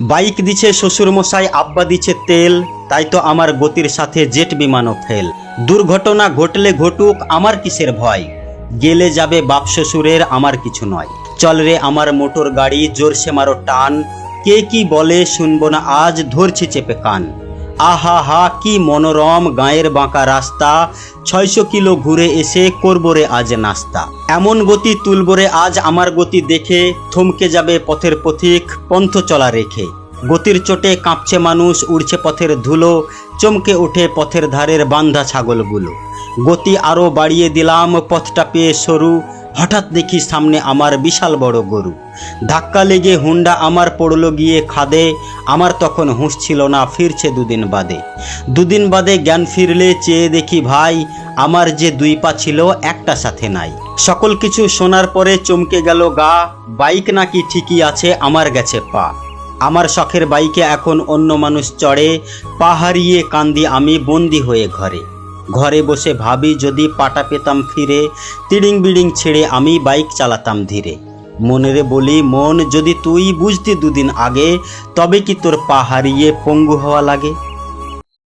Bike দিছে শ্বশুরমশাই, আব্বা দিছে তেল, তাই তো আমার গতির সাথে জেট বিমানও ফেল। দুর্ঘটনা ঘটলে ঘটুক, আমার কিসের ভয়, গেলে যাবে বাপ শ্বশুরের, আমার কিছু নয়। চল রে আমার মোটর গাড়ি, জোরসে মারো টান, কে কি বলে শুনবো না আজ, ধরছি চেপে কান। আহা হা কি মনোরম গায়ের বাঁকা রাস্তা, 600 কিলো ঘুরে এসে করবো রে আজ নাস্তা। এমন গতি তুলবো রে আজ আমার গতি দেখে, থমকে যাবে পথের পথিক পন্থ চলা রেখে। গতির চোটে কাঁপছে মানুষ, উড়ছে পথের ধুলো, চমকে ওঠে পথের ধারের বান্ধা ছাগলগুলো। গতি আরও বাড়িয়ে দিলাম, পথটা পেয়ে সরু, হঠাৎ দেখি সামনে আমার বিশাল বড় গরু। ধাক্কা লেগে হুন্ডা আমার পড়লো গিয়ে খাদে, আমার তখন হুঁশ ছিল না, ফিরছে দুদিন বাদে। দুদিন বাদে জ্ঞান ফিরলে চেয়ে দেখি ভাই, আমার যে 2 পা ছিল একটা সাথে নাই। সকল কিছু শোনার পরে চমকে গেল গা, বাইক নাকি ঠিকই আছে, আমার গেছে পা। আমার শখের বাইকে এখন অন্য মানুষ চড়ে, পা হারিয়ে কান্দি আমি বন্দি হয়ে ঘরে। ঘরে বসে ভাবি যদি পাটা পেতাম ফিরে, তিড়িং বিড়িং ছেড়ে আমি বাইক চালাতাম ধীরে। মনেরে বলি মন, যদি তুই বুঝতি দুদিন আগে, তবে কি তোর পা হারিয়ে পঙ্গু হওয়া লাগে।